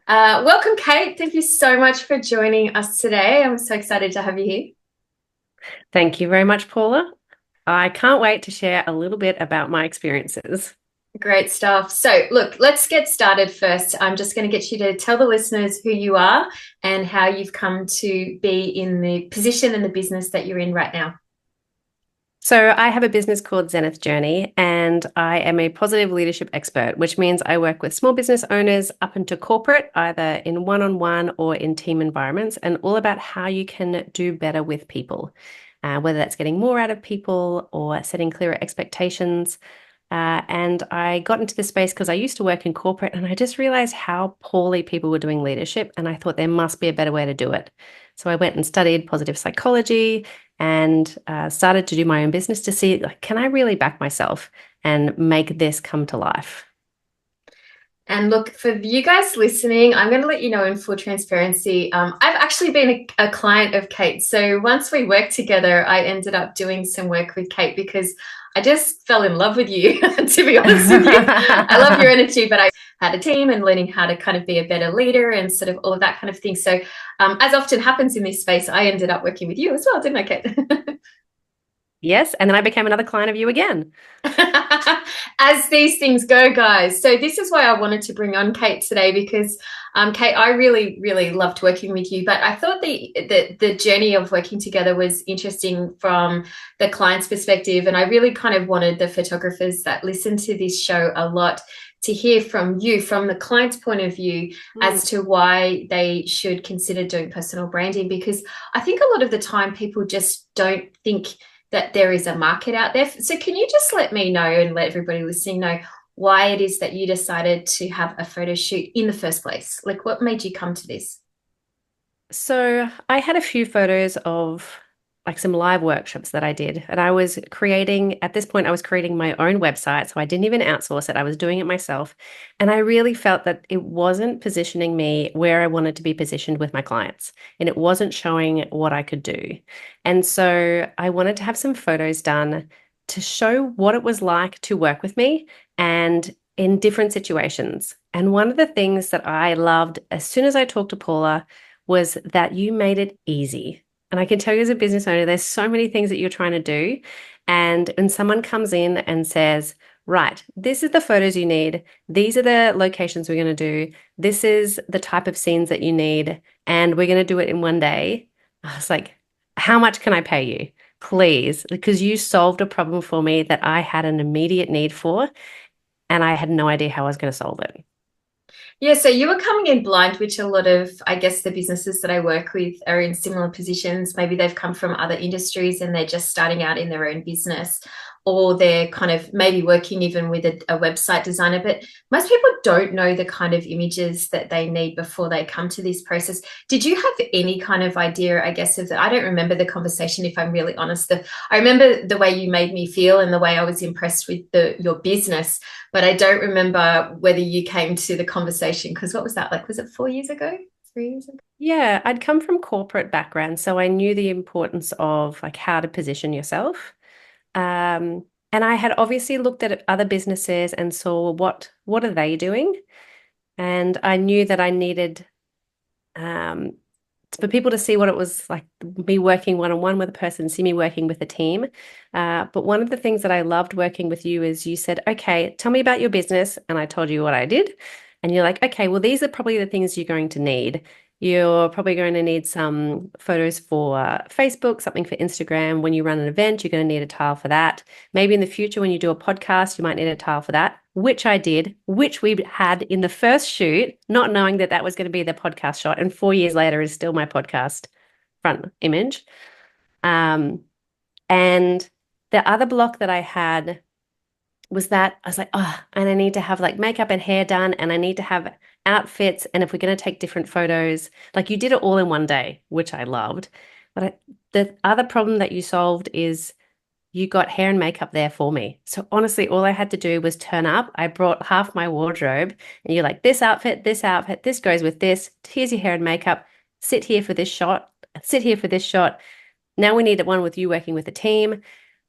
Welcome, Kate. Thank you so much for joining us today. I'm so excited to have you here. Thank you very much, Paula. I can't wait to share a little bit about my experiences. Great stuff. So, look, let's get started first. I'm just going to get you to tell the listeners who you are and how you've come to be in the position and the business that you're in right now. So, I have a business called Zenith Journey, and I am a positive leadership expert, which means I work with small business owners up into corporate, either in one-on-one or in team environments, and all about how you can do better with people, whether that's getting more out of people or setting clearer expectations. And I got into this space because I used to work in corporate and I just realized how poorly people were doing leadership. And I thought there must be a better way to do it. So I went and studied positive psychology and started to do my own business to see, like, can I really back myself and make this come to life? And look, for you guys listening, I'm going to let you know in full transparency. I've actually been a client of Kate. So once we worked together, I ended up doing some work with Kate because I just fell in love with you, to be honest with you. I love your energy, but I had a team and learning how to kind of be a better leader and sort of all of that kind of thing. So, as often happens in this space, I ended up working with you as well, didn't I, Kate? Yes. And then I became another client of you again. As these things go, guys. So this is why I wanted to bring on Kate today because, Kate, I really, really loved working with you. But I thought the journey of working together was interesting from the client's perspective, and I really kind of wanted the photographers that listen to this show a lot to hear from you, from the client's point of view, Mm. as to why they should consider doing personal branding. Because I think a lot of the time people just don't think that there is a market out there. So can you just let me know and let everybody listening know why it is that you decided to have a photo shoot in the first place? Like what made you come to this? So I had a few photos of like some live workshops that I did. And I was creating, at this point, I was creating my own website. So I didn't even outsource it. I was doing it myself. And I really felt that it wasn't positioning me where I wanted to be positioned with my clients. And it wasn't showing what I could do. And so I wanted to have some photos done to show what it was like to work with me and in different situations. And one of the things that I loved as soon as I talked to Paula was that you made it easy. And I can tell you as a business owner, there's so many things that you're trying to do. And when someone comes in and says, right, this is the photos you need, these are the locations we're going to do, this is the type of scenes that you need, and we're going to do it in one day. I was like, how much can I pay you? Please, because you solved a problem for me that I had an immediate need for, and I had no idea how I was going to solve it. Yeah, so you were coming in blind, which a lot of, I guess, the businesses that I work with are in similar positions. Maybe they've come from other industries and they're just starting out in their own business, or they're kind of maybe working even with a website designer. But most people don't know the kind of images that they need before they come to this process. Did you have any kind of idea, I guess, of the, I don't remember the conversation, if I'm really honest. I remember the way you made me feel and the way I was impressed with your business, but I don't remember whether you came to the conversation because what was that like? Was it 4 years ago? 3 years ago? Yeah, I'd come from corporate background, so I knew the importance of like how to position yourself. And I had obviously looked at other businesses and saw what are they doing, and I knew that I needed um, for people to see what it was like me working one-on-one with a person, see me working with a team. But one of the things that I loved working with you is you said, okay, tell me about your business. And I told you what I did. And you're like, okay, well, these are probably the things you're going to need. You're probably going to need some photos for Facebook, something for Instagram. When you run an event, you're going to need a tile for that. Maybe in the future, when you do a podcast, you might need a tile for that, which I did, which we had in the first shoot, not knowing that that was going to be the podcast shot. And 4 years later is still my podcast front image. Um, and the other block that I had was that I was like, oh, and I need to have like makeup and hair done, and I need to have outfits. And if we're going to take different photos, like you did it all in one day, which I loved. But the other problem that you solved is you got hair and makeup there for me. So honestly, all I had to do was turn up. I brought half my wardrobe, and you're like, this outfit, this goes with this. Here's your hair and makeup. Sit here for this shot. Sit here for this shot. Now we need one with you working with a team.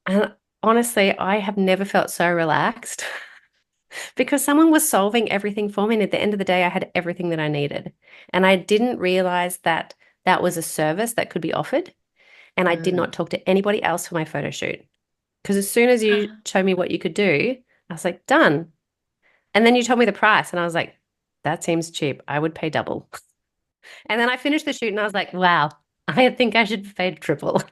And honestly, I have never felt so relaxed. because someone was solving everything for me. And at the end of the day, I had everything that I needed. And I didn't realize that that was a service that could be offered. And I did not Mm. talk to anybody else for my photo shoot. Because as soon as you showed me what you could do, I was like, done. And then you told me the price, and I was like, that seems cheap. I would pay double. And then I finished the shoot and I was like, wow, I think I should pay triple.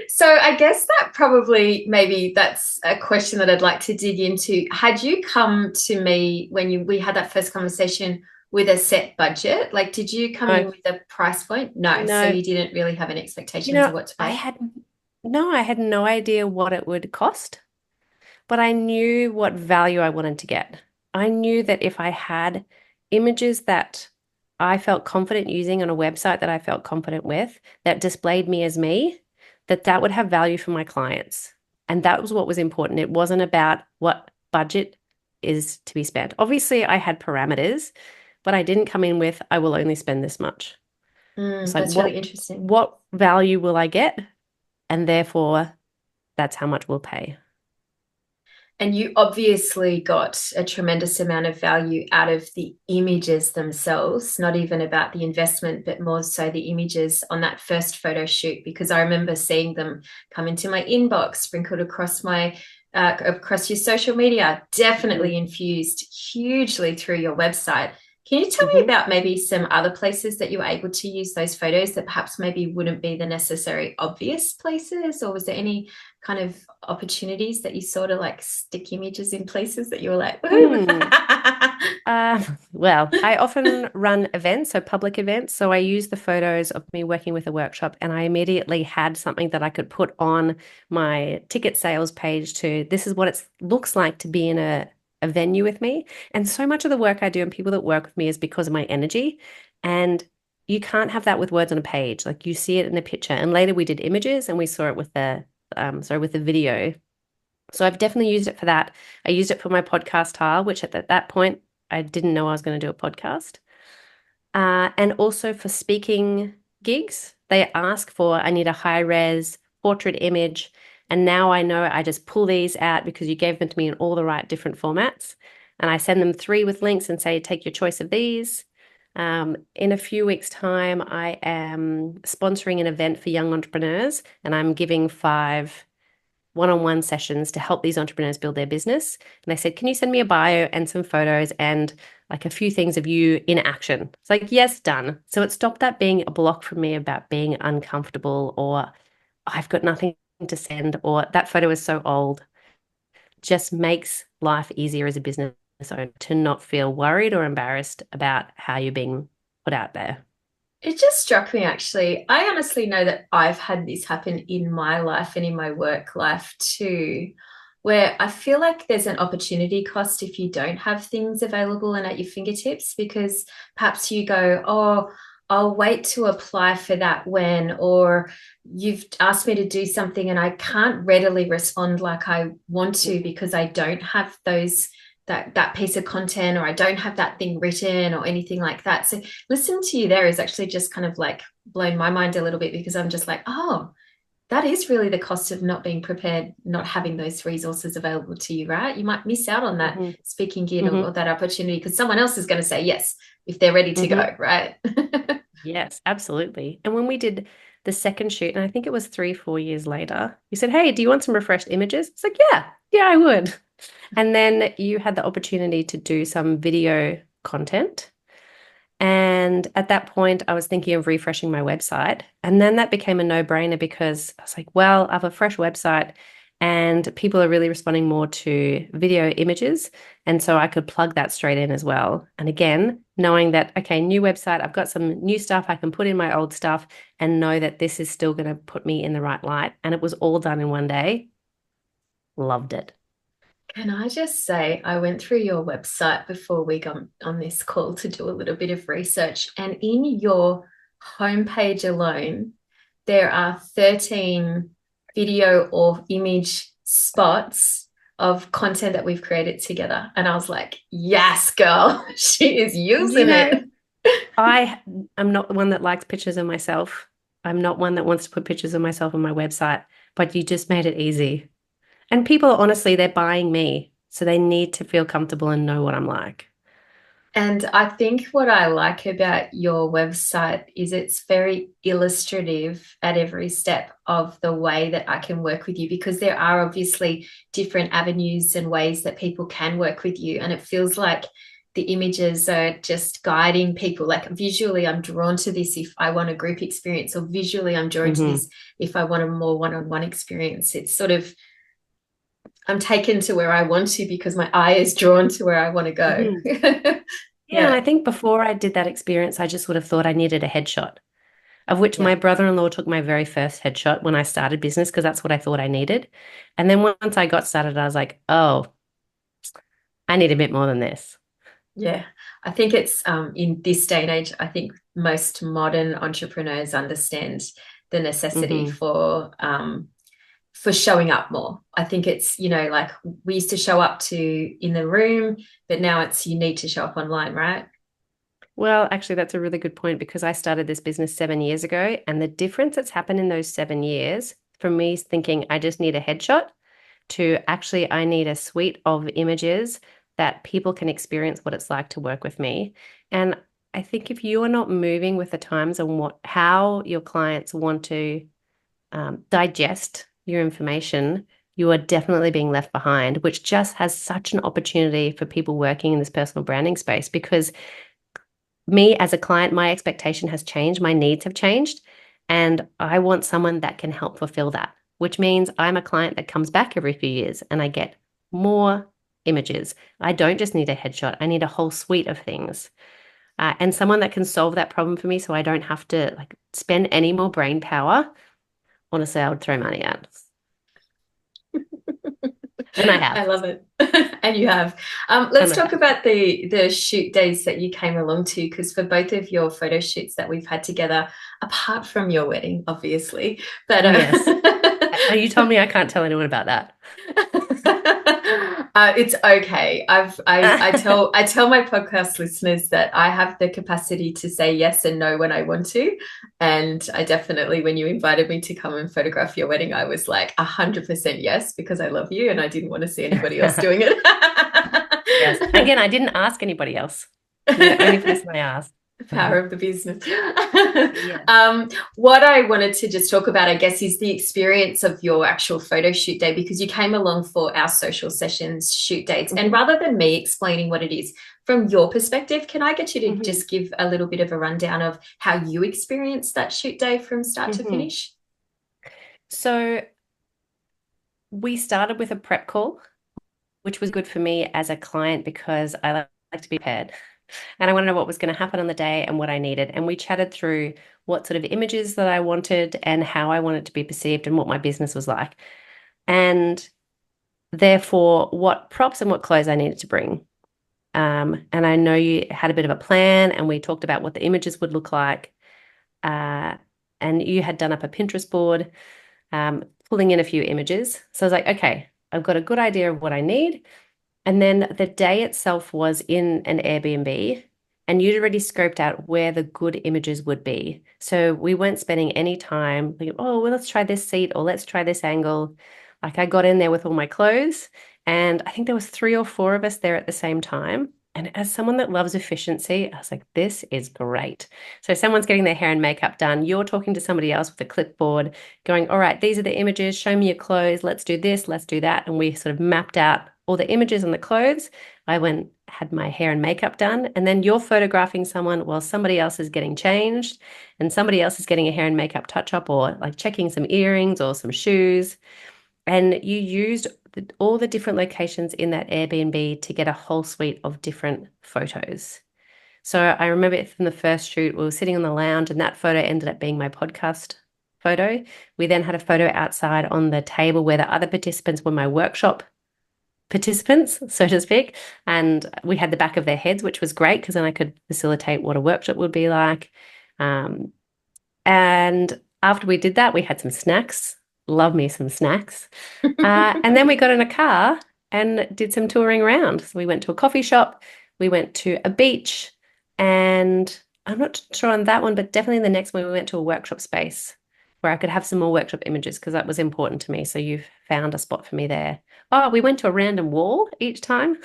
So I guess that probably maybe that's a question that I'd like to dig into. Had you come to me when we had that first conversation with a set budget? Like, did you come in No, with a price point? No. So no. you didn't really have any You expectations of know, what to I pay? had I had no idea what it would cost, but I knew what value I wanted to get. I knew that if I had images that I felt confident using on a website that I felt confident with, that displayed me as me, that that would have value for my clients. And that was what was important. It wasn't about what budget is to be spent. Obviously, I had parameters, but I didn't come in with, I will only spend this much. It's like, That's really interesting. what value will I get? And therefore, that's how much we'll pay. And you obviously got a tremendous amount of value out of the images themselves, not even about the investment, but more so the images on that first photo shoot, because I remember seeing them come into my inbox, sprinkled across across your social media, definitely Mm-hmm. infused hugely through your website. Can you tell me Mm-hmm. about maybe some other places that you were able to use those photos that perhaps maybe wouldn't be the necessary obvious places? Or was there any kind of opportunities that you sort of like stick images in places that you were like, woohoo? Hmm. Well, I often run events, so public events. So I use the photos of me working with a workshop, and I immediately had something that I could put on my ticket sales page to this is what it looks like to be in a venue with me. And so much of the work I do and people that work with me is because of my energy. And you can't have that with words on a page. Like you see it in a picture. And later we did images and we saw it with with the video. So I've definitely used it for that. I used it for my podcast tile, which at that point I didn't know I was going to do a podcast. And also for speaking gigs, they ask for I need a high res portrait image. And now I know I just pull these out because you gave them to me in all the right different formats. And I send them 3 with links and say, take your choice of these. In a few weeks' time, I am sponsoring an event for young entrepreneurs, and I'm giving 5 one-on-one sessions to help these entrepreneurs build their business. And they said, can you send me a bio and some photos and like a few things of you in action? It's like, yes, done. So it stopped that being a block for me about being uncomfortable or I've got nothing to send or that photo is so old. Just makes life easier as a business owner to not feel worried or embarrassed about how you're being put out there. It just struck me actually. I honestly know that I've had this happen in my life and in my work life too, where I feel like there's an opportunity cost if you don't have things available and at your fingertips, because perhaps you go, oh, I'll wait to apply for that when, or you've asked me to do something and I can't readily respond like I want to because I don't have that piece of content, or I don't have that thing written or anything like that. So listening to you there is actually just kind of like blown my mind a little bit, because I'm just like, oh, that is really the cost of not being prepared, not having those resources available to you, right? You might miss out on that Mm-hmm. speaking gig, or Mm-hmm. that opportunity because someone else is going to say yes if they're ready to Mm-hmm. go, right? Yes, absolutely. And when we did the second shoot, and I think it was 3, 4 years later, you said, hey, do you want some refreshed images? It's like, yeah, I would. And then you had the opportunity to do some video content. And at that point, I was thinking of refreshing my website. And then that became a no-brainer because I was like, well, I have a fresh website and people are really responding more to video images. And so I could plug that straight in as well. And again, knowing that, okay, new website, I've got some new stuff I can put in my old stuff and know that this is still going to put me in the right light. And it was all done in one day. Loved it. Can I just say, I went through your website before we got on this call to do a little bit of research, and in your homepage alone, there are 13 video or image spots of content that we've created together. And I was like, yes, girl, she is You using know, it. I am not the one that likes pictures of myself. I'm not one that wants to put pictures of myself on my website, but you just made it easy. And people, honestly, they're buying me. So they need to feel comfortable and know what I'm like. And I think what I like about your website is it's very illustrative at every step of the way that I can work with you, because there are obviously different avenues and ways that people can work with you. And it feels like the images are just guiding people. Like visually, I'm drawn to this if I want a group experience, or visually, I'm drawn to Hmm. this if I want a more one-on-one experience. It's sort of, I'm taken to where I want to because my eye is drawn to where I want to go. Hmm. Yeah, and Yeah. I think before I did that experience, I just would have thought I needed a headshot, of which Yeah. my brother-in-law took my very first headshot when I started business because that's what I thought I needed. And then once I got started, I was like, oh, I need a bit more than this. Yeah, I think it's in this day and age, I think most modern entrepreneurs understand the necessity Hmm. for showing up more. I think it's, like we used to show up to in the room, but now it's you need to show up online, right? Well, actually, that's a really good point because I started this business 7 years ago, and the difference that's happened in those 7 years from me thinking I just need a headshot to actually I need a suite of images that people can experience what it's like to work with me. And I think if you are not moving with the times and how your clients want to digest your information, you are definitely being left behind, which just has such an opportunity for people working in this personal branding space because me as a client, my expectation has changed, my needs have changed, and I want someone that can help fulfill that, which means I'm a client that comes back every few years and I get more images. I don't just need a headshot, I need a whole suite of things. And someone that can solve that problem for me so I don't have to like spend any more brain power. Honestly, I would throw money at. And I I have. love it. And you have. And Let's I talk have. about the shoot days that you came along to, because for both of your photo shoots that we've had together, apart from your wedding, obviously, but Yes. You told me I can't tell anyone about that. it's okay. I tell my podcast listeners that I have the capacity to say yes and no when I want to, and I definitely, when you invited me to come and photograph your wedding, I was like 100% yes because I love you and I didn't want to see anybody else doing it. Yes. Again, I didn't ask anybody else. You're the only person I asked. The power of the business. Yes. What I wanted to just talk about, I guess, is the experience of your actual photo shoot day, because you came along for our social sessions shoot dates. And Hmm. rather than me explaining what it is from your perspective, can I get you to Hmm. just give a little bit of a rundown of how you experienced that shoot day from start to Hmm. finish? So we started with a prep call, which was good for me as a client because I like to be prepared and I want to know what was going to happen on the day and what I needed. And we chatted through what sort of images that I wanted and how I wanted to be perceived and what my business was like. And therefore, what props and what clothes I needed to bring. And I know you had a bit of a plan, and we talked about what the images would look like. Uh, and you had done up a Pinterest board, pulling in a few images. So I was like, okay, I've got a good idea of what I need. And then the day itself was in an Airbnb, and you'd already scoped out where the good images would be. So we weren't spending any time like, oh, well, let's try this seat or let's try this angle. Like I got in there with all my clothes, and I think there was 3 or 4 of us there at the same time. And as someone that loves efficiency, I was like, this is great. So someone's getting their hair and makeup done. You're talking to somebody else with a clipboard, going, all right, these are the images. Show me your clothes. Let's do this. Let's do that. And we sort of mapped out all the images and the clothes. I went, had my hair and makeup done. And then you're photographing someone while somebody else is getting changed and somebody else is getting a hair and makeup touch up or like checking some earrings or some shoes. And you used all the different locations in that Airbnb to get a whole suite of different photos. So I remember it from the first shoot, we were sitting on the lounge, and that photo ended up being my podcast photo. We then had a photo outside on the table where the other participants were my workshop participants, so to speak. And we had the back of their heads, which was great because then I could facilitate what a workshop would be like. Um, and after we did that, we had some snacks. Love me some snacks. And then we got in a car and did some touring around. So we went to a coffee shop, we went to a beach, and I'm not sure on that one, but definitely the next one we went to a workshop space where I could have some more workshop images because that was important to me. So you've found a spot for me there. Oh, we went to a random wall each time.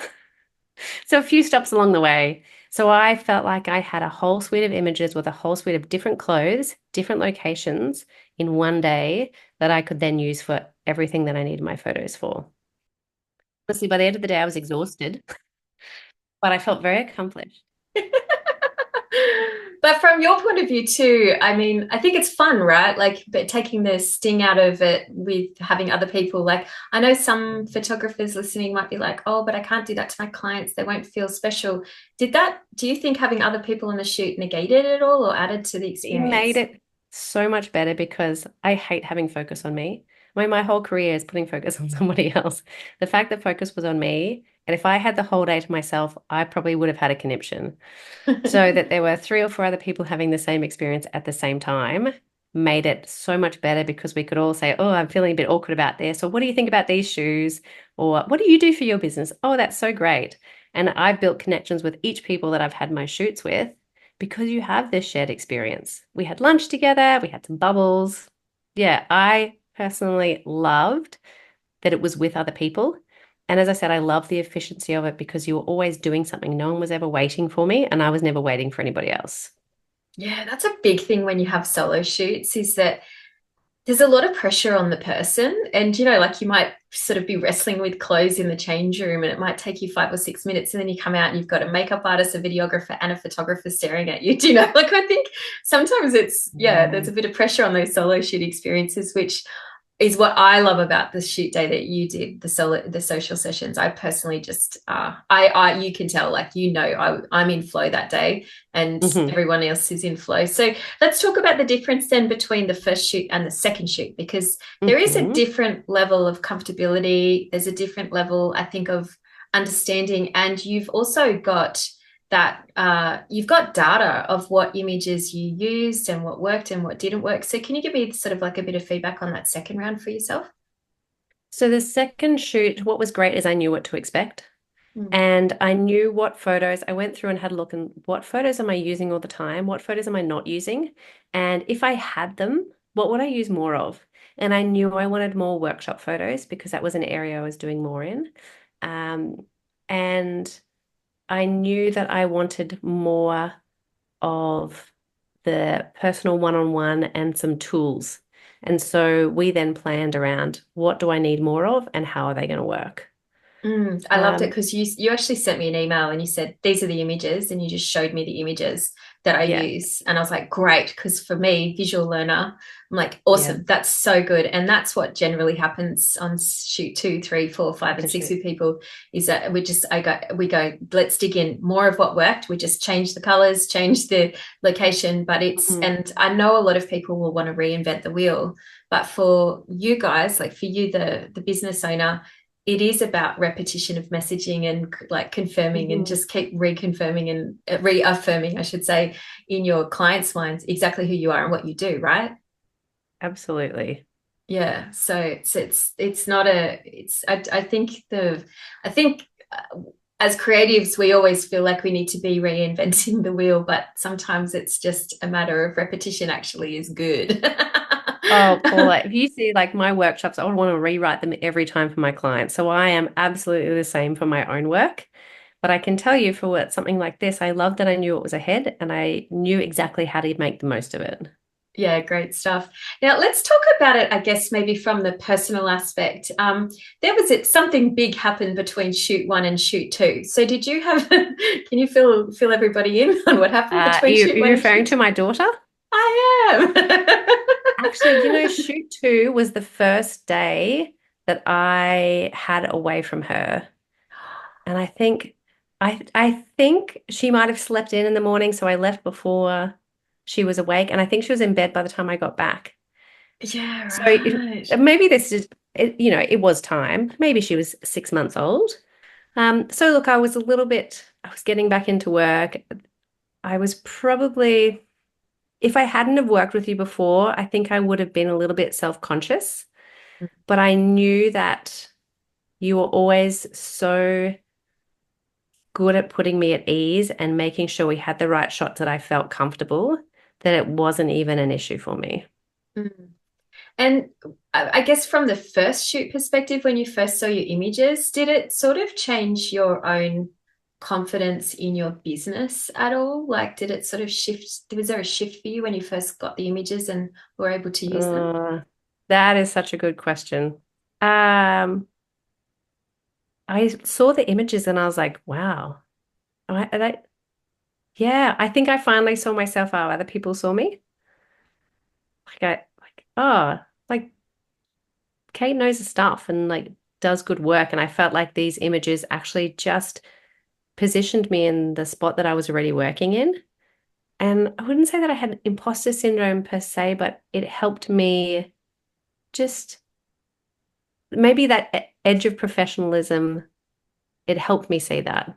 So a few stops along the way. So I felt like I had a whole suite of images with a whole suite of different clothes, different locations in one day that I could then use for everything that I needed my photos for. Honestly, by the end of the day, I was exhausted, but I felt very accomplished. But from your point of view too, I mean, I think it's fun, right? Like, but taking the sting out of it with having other people. Like, I know some photographers listening might be like, oh, but I can't do that to my clients. They won't feel special. Do you think having other people on the shoot negated it all or added to the It made experience? it so much better because I hate having focus on me. I mean, my whole career is putting focus on somebody else. The fact that focus was on me, and if I had the whole day to myself, I probably would have had a conniption. So that there were three or four other people having the same experience at the same time made it so much better because we could all say, oh, I'm feeling a bit awkward about this, or what do you think about these shoes? Or what do you do for your business? Oh, that's so great. And I've built connections with each people that I've had my shoots with because you have this shared experience. We had lunch together, we had some bubbles. Yeah, I personally loved that it was with other people. And as I said, I love the efficiency of it because you were always doing something. No one was ever waiting for me, and I was never waiting for anybody else. Yeah, that's a big thing when you have solo shoots is that there's a lot of pressure on the person. And, like you might sort of be wrestling with clothes in the change room and it might take you 5 or 6 minutes. And then you come out and you've got a makeup artist, a videographer, and a photographer staring at you. Like I think sometimes yeah, there's a bit of pressure on those solo shoot experiences, which is what I love about the shoot day that you did, the social sessions. I personally just you can tell, like, I'm in flow that day and Hmm. everyone else is in flow. So let's talk about the difference then between the first shoot and the second shoot, because there is a Hmm. different level of comfortability. There's a different level, I think, of understanding, and you've also got that you've got data of what images you used and what worked and what didn't work. So can you give me sort of like a bit of feedback on that second round for yourself? So the second shoot, what was great is I knew what to expect. Mm. And I knew what photos I went through and had a look and what photos am I using all the time? What photos am I not using? And if I had them, what would I use more of? And I knew I wanted more workshop photos because that was an area I was doing more in. Um, and I knew that I wanted more of the personal one-on-one and some tools. And so we then planned around what do I need more of and how are they going to work? I loved it Um, because you actually sent me an email and you said these are the images and you just showed me the images that I yeah, use and I was like great, because for me, visual learner, I'm like yeah, awesome, that's so good. And that's what generally happens on shoot 2, 3, 4, 5 and 6 for with people, is that we go, let's dig in more of what worked. We just change the colors, change the location, but sure. and I know a lot of people will want to reinvent the wheel, but for you guys, like for you, the business owner, it is about repetition of messaging and like confirming and Mhm. just keep reconfirming and reaffirming, I should say, in your clients' minds exactly who you are and what you do, right? Absolutely. Yeah. So it's not a it's I think as creatives we always feel like we need to be reinventing the wheel, but sometimes it's just a matter of repetition actually is good. Oh, Paula, if you see like my workshops, I would want to rewrite them every time for my clients. So I am absolutely the same for my own work. But I can tell you for something like this, I love that I knew it was ahead and I knew exactly how to make the most of it. Yeah, great stuff. Now let's talk about it, I guess, maybe from the personal aspect. There was something big happened between shoot one and shoot two. So did you have, can you fill everybody in on what happened between shoot Are you one and referring shoot to two? my daughter? I Actually, am. shoot two was the first day that I had away from her. And I think she might have slept in the morning, so I left before she was awake, and I think she was in bed by the time I got back. Yeah, So right. maybe this is it was time. Maybe she was 6 months old. So look, I was getting back into work. I was probably, if I hadn't have worked with you before, I think I would have been a little bit self-conscious, but I knew that you were always so good at putting me at ease and making sure we had the right shots that I felt comfortable, that it wasn't even an issue for me. Mm. And I guess from the first shoot perspective, when you first saw your images, did it sort of change your own confidence in your business at all? Like, did it sort of shift? Was there a shift for you when you first got the images and were able to use them? Uh, that is such a good question. Um, I saw the images and I was like, wow. Are they, yeah, I think I finally saw myself how other people saw me. Oh, like Kate knows the stuff and like does good work. And I felt like these images actually just positioned me in the spot that I was already working in. And I wouldn't say that I had imposter syndrome per se, but it helped me just maybe that edge of professionalism, it helped me see that.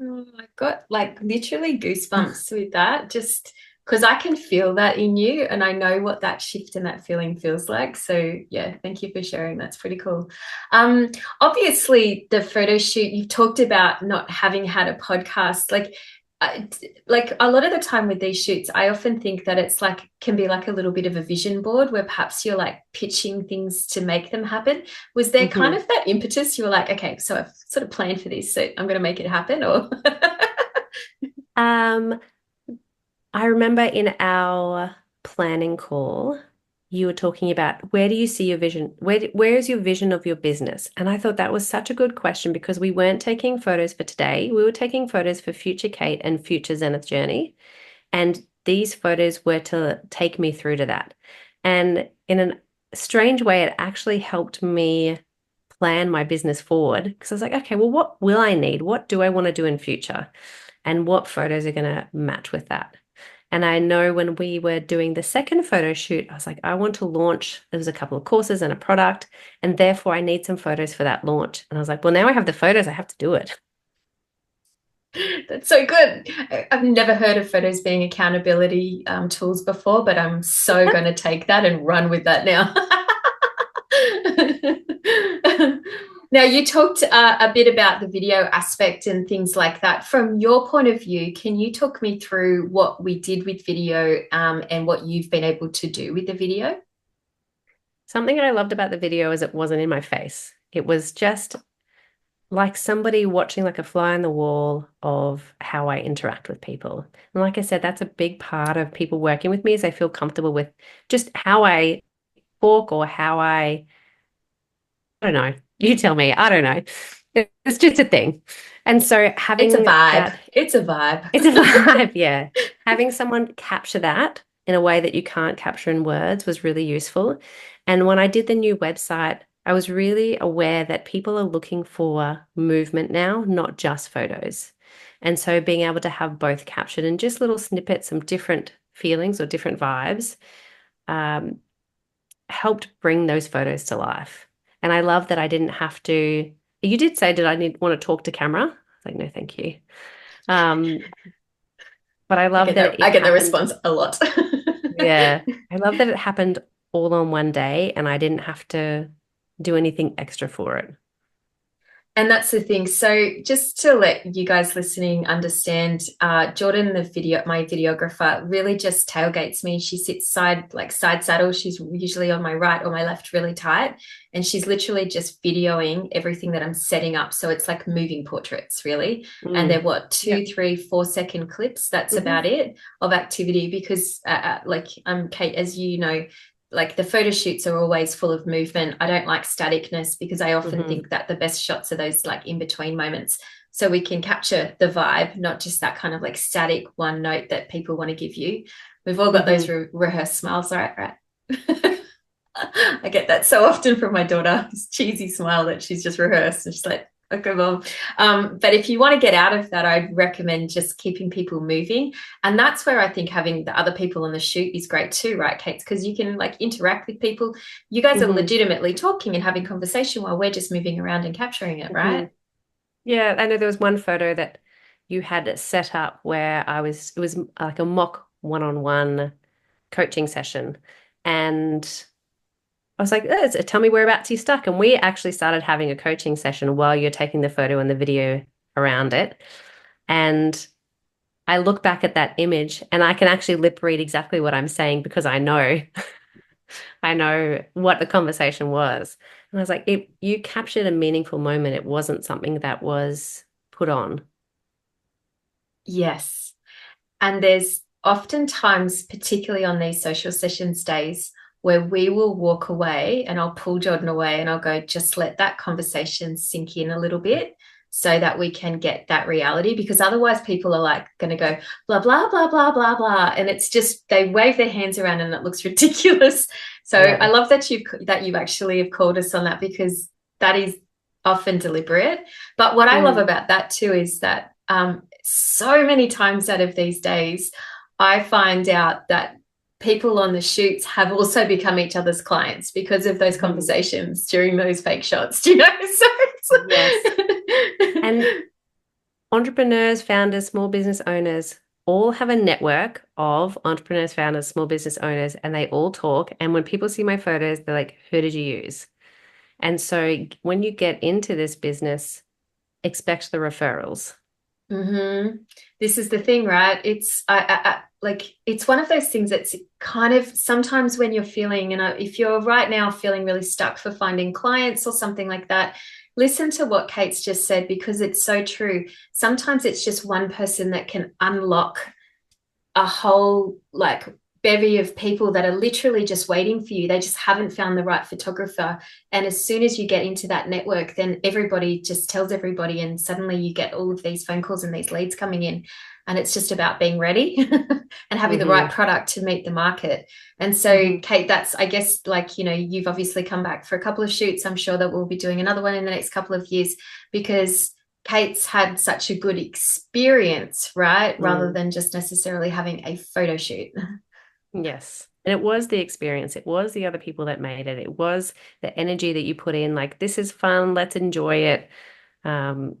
Oh, I got like literally goosebumps with that, just because I can feel that in you and I know what that shift and that feeling feels like. So yeah, thank you for sharing. That's pretty cool. Um, Obviously the photo shoot, you've talked about not having had a podcast. Like a lot of the time with these shoots, I often think that it's like can be like a little bit of a vision board where perhaps you're like pitching things to make them happen. Was there kind Mhm. of that impetus? You were like, okay, so I've sort of planned for this, so I'm going to make it happen, or Um, I remember in our planning call, you were talking about where do you see your vision? Where is your vision of your business? And I thought that was such a good question because we weren't taking photos for today. We were taking photos for future Kate and future Zenith Journey. And these photos were to take me through to that. And in a strange way, it actually helped me plan my business forward because I was like, okay, well, what will I need? What do I want to do in future? And what photos are going to match with that? And I know when we were doing the second photo shoot, I was like, I want to launch. There was a couple of courses and a product, and therefore I need some photos for that launch. And I was like, well, now I have the photos, I have to do it. that's so good. I've never heard of photos being accountability tools before, but I'm so going to take that and run with that now. Now, you talked a bit about the video aspect and things like that. From your point of view, can you talk me through what we did with video and what you've been able to do with the video? Something I loved about the video is it wasn't in my face. It was just like somebody watching like a fly on the wall of how I interact with people. And like I said, that's a big part of people working with me is they feel comfortable with just how I talk or how I don't know. You tell me. I don't know. It's just a thing. And so It's a having vibe. that, It's a vibe. it's a vibe, yeah. Having someone capture that in a way that you can't capture in words was really useful. And when I did the new website, I was really aware that people are looking for movement now, not just photos. And so being able to have both captured in just little snippets, some different feelings or different vibes, um, helped bring those photos to life. And I love that I didn't have to. You did say, did I want to talk to camera? I was like, no, thank you. Um, but I love that I it get the happened. response a lot. Yeah. I love that it happened all on one day and I didn't have to do anything extra for it. And that's the thing. So just to let you guys listening understand, Jordan, my videographer, really just tailgates me. She sits side saddle. She's usually on my right or my left, really tight. And she's literally just videoing everything that I'm setting up. So it's like moving portraits, really. And they're Mm. what, Yep. 2, 3, 4 second clips. That's Hmm. about it of activity because Kate, as you know, like the photo shoots are always full of movement. I don't like staticness because I often Hmm. think that the best shots are those like in between moments. So we can capture the vibe, not just that kind of like static one note that people want to give you. We've all got those Hmm. rehearsed smiles, right? I get that so often from my daughter, this cheesy smile that she's just rehearsed. And she's like, okay, mom. But if you want to get out of that, I'd recommend just keeping people moving. And that's where I think having the other people on the shoot is great too, right, Kate? Because you can like interact with people. You guys are Hmm. legitimately talking and having conversation while we're just moving around and capturing it, Hmm. right? Yeah, I know there was one photo that you had set up where it was like a mock one-on-one coaching session. And I was like, tell me whereabouts you stuck. And we actually started having a coaching session while you're taking the photo and the video around it. And I look back at that image and I can actually lip read exactly what I'm saying because I know. I know what the conversation was. And I was like, you captured a meaningful moment. It wasn't something that was put on. Yes. And there's oftentimes, particularly on these social sessions days, where we will walk away and I'll pull Jordan away and I'll go, just let that conversation sink in a little bit so that we can get that reality. Because otherwise, people are like going to go, blah, blah, blah, blah, blah, blah. And it's just, they wave their hands around and it looks ridiculous. So I Yeah. love that you actually have called us on that, because that is often deliberate. But what I love Mm. about that too is that so many times out of these days, I find out that people on the shoots have also become each other's clients because of those Mhm. conversations during those fake shots, you know? Yes. And entrepreneurs, founders, small business owners all have a network of entrepreneurs, founders, small business owners, and they all talk. And when people see my photos, they're like, who did you use? And so when you get into this business, expect the referrals. Mm-hmm. This is the thing, right? Like it's one of those things that's kind of sometimes when you're feeling, if you're right now feeling really stuck for finding clients or something like that, listen to what Kate's just said, because it's so true. Sometimes it's just one person that can unlock a whole like bevy of people that are literally just waiting for you. They just haven't found the right photographer. And as soon as you get into that network, then everybody just tells everybody, and suddenly you get all of these phone calls and these leads coming in. And it's just about being ready and having the right Hmm. product to meet the market. And so, Hmm. Kate, that's, I guess, like, you've obviously come back for a couple of shoots. I'm sure that we'll be doing another one in the next couple of years, because Kate's had such a good experience, right? Rather Mm. than just necessarily having a photo shoot. Yes. And it was the experience. It was the other people that made it. It was the energy that you put in, like, this is fun, let's enjoy it. Um,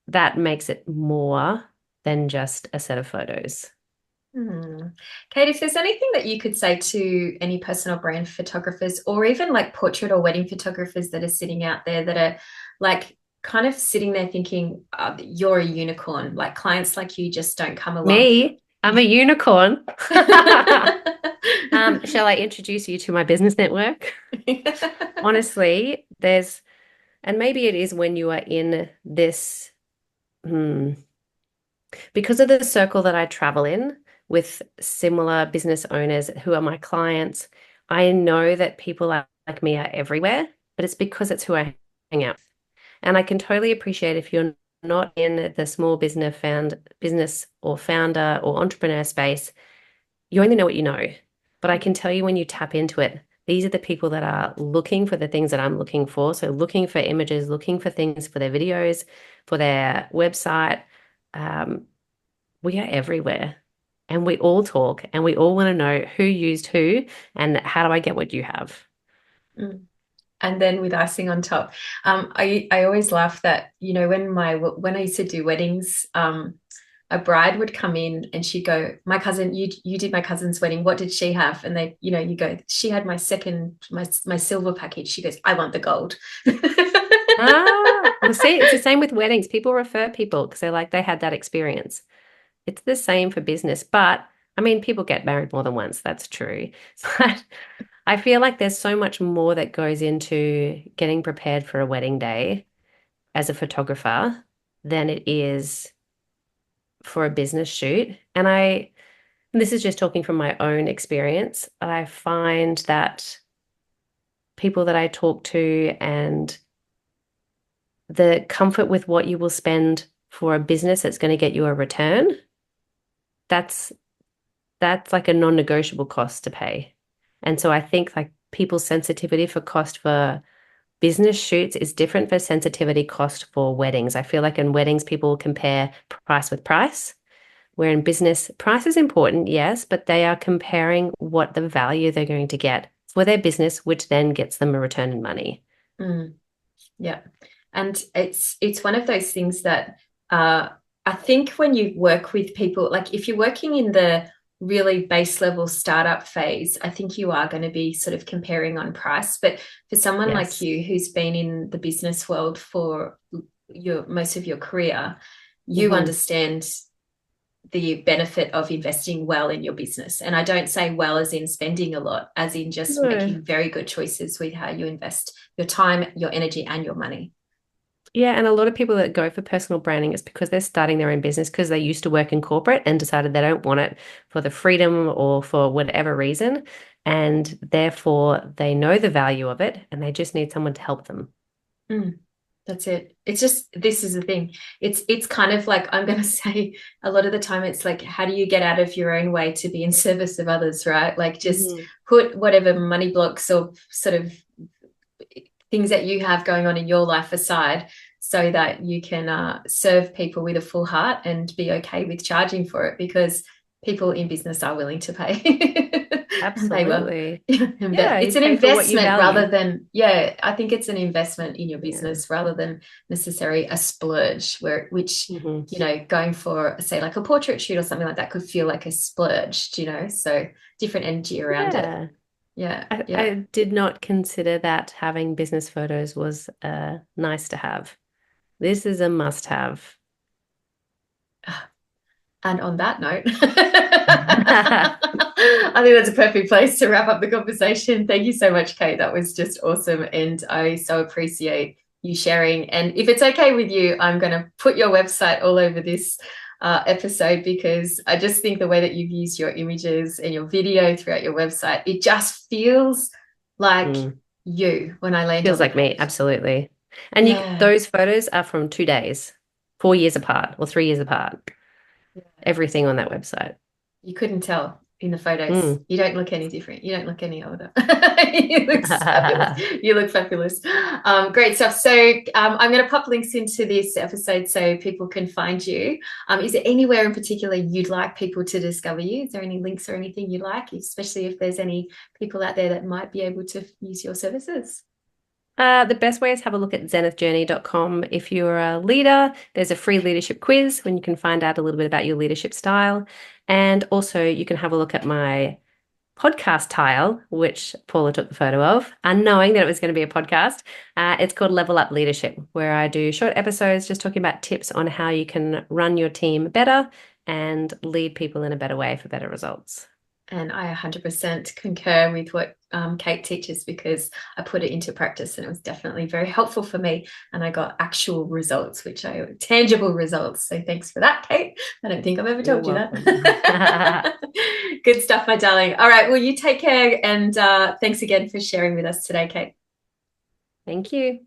that makes it more than just a set of photos. Hmm. Kate, if there's anything that you could say to any personal brand photographers, or even like portrait or wedding photographers that are sitting out there that are like kind of sitting there thinking, you're a unicorn, like clients like you just don't come along. Me, I'm a unicorn. Shall I introduce you to my business network? Honestly, and maybe it is when you are in this, hmm, because of the circle that I travel in with similar business owners who are my clients, I know that people like me are everywhere, but it's because it's who I hang out with. And I can totally appreciate if you're not in the small business or founder or entrepreneur space, you only know what you know. But I can tell you when you tap into it, these are the people that are looking for the things that I'm looking for. So looking for images, looking for things for their videos, for their website. Um, we are everywhere and we all talk and we all want to know who used who and how do I get what you have. Mm. And then with icing on top, I always laugh that, when I used to do weddings, a bride would come in and she'd go, my cousin, you did my cousin's wedding, what did she have? And they, you go, she had my silver package. She goes, I want the gold. Ah, well, see, it's the same with weddings. People refer people because they're like, they had that experience. It's the same for business, but I mean, people get married more than once. That's true. But I feel like there's so much more that goes into getting prepared for a wedding day as a photographer than it is for a business shoot. And this is just talking from my own experience. I find that people that I talk to and the comfort with what you will spend for a business that's going to get you a return, that's that's like a non-negotiable cost to pay. And so I think like people's sensitivity for cost for business shoots is different for sensitivity cost for weddings. I feel like in weddings, people compare price with price, where in business, price is important, yes, but they are comparing what the value they're going to get for their business, which then gets them a return in money. Mm. Yeah. And it's one of those things that I think when you work with people, like if you're working in the really base level startup phase, I think you are going to be sort of comparing on price. But for someone like Yes. you who's been in the business world for your most of your career, you Hmm. understand the benefit of investing well in your business. And I don't say well as in spending a lot, as in just No. making very good choices with how you invest your time, your energy, and your money. Yeah, and a lot of people that go for personal branding is because they're starting their own business because they used to work in corporate and decided they don't want it for the freedom or for whatever reason. And therefore, they know the value of it and they just need someone to help them. Mm. That's it. It's just, this is the thing. It's kind of like, I'm going to say a lot of the time it's like, how do you get out of your own way to be in service of others, right? Like just Mhm. put whatever money blocks or sort of things that you have going on in your life aside so that you can serve people with a full heart and be okay with charging for it, because people in business are willing to pay and pay well. Absolutely. But Yeah, you it's an pay for what you investment rather value. than, yeah, I think it's an investment in your Yeah. business rather than necessarily a splurge, which, Hmm. going for, say, like a portrait shoot or something like that could feel like a splurge. So different energy around it. Yeah. Yeah, I yeah. did not consider that having business photos was nice to have. This is a must have. And on that note, I think that's a perfect place to wrap up the conversation. Thank you so much, Kate. That was just awesome. And I so appreciate you sharing. And if it's okay with you, I'm going to put your website all over this episode, because I just think the way that you've used your images and your video throughout your website, it just feels like Mm. you when I land on Feels the like me, page. absolutely. And Yeah. those photos are from 2 days, 4 years apart or 3 years apart. Yeah. Everything on that website. You couldn't tell in the photos. Mm. You don't look any different. You don't look any older. You look fabulous. You look fabulous. Great stuff. So I'm going to pop links into this episode so people can find you. Is there anywhere in particular you'd like people to discover you? Is there any links or anything you'd like, especially if there's any people out there that might be able to use your services? The best way is have a look at zenithjourney.com. If you're a leader, there's a free leadership quiz when you can find out a little bit about your leadership style. And also, you can have a look at my podcast tile, which Paula took the photo of, unknowing that it was going to be a podcast. It's called Level Up Leadership, where I do short episodes just talking about tips on how you can run your team better and lead people in a better way for better results. And I 100% concur with what Kate teaches, because I put it into practice and it was definitely very helpful for me. And I got actual results, tangible results. So thanks for that, Kate. I don't think I've ever You're told you welcome. that. Good stuff, my darling. All right. Well, you take care. And thanks again for sharing with us today, Kate. Thank you.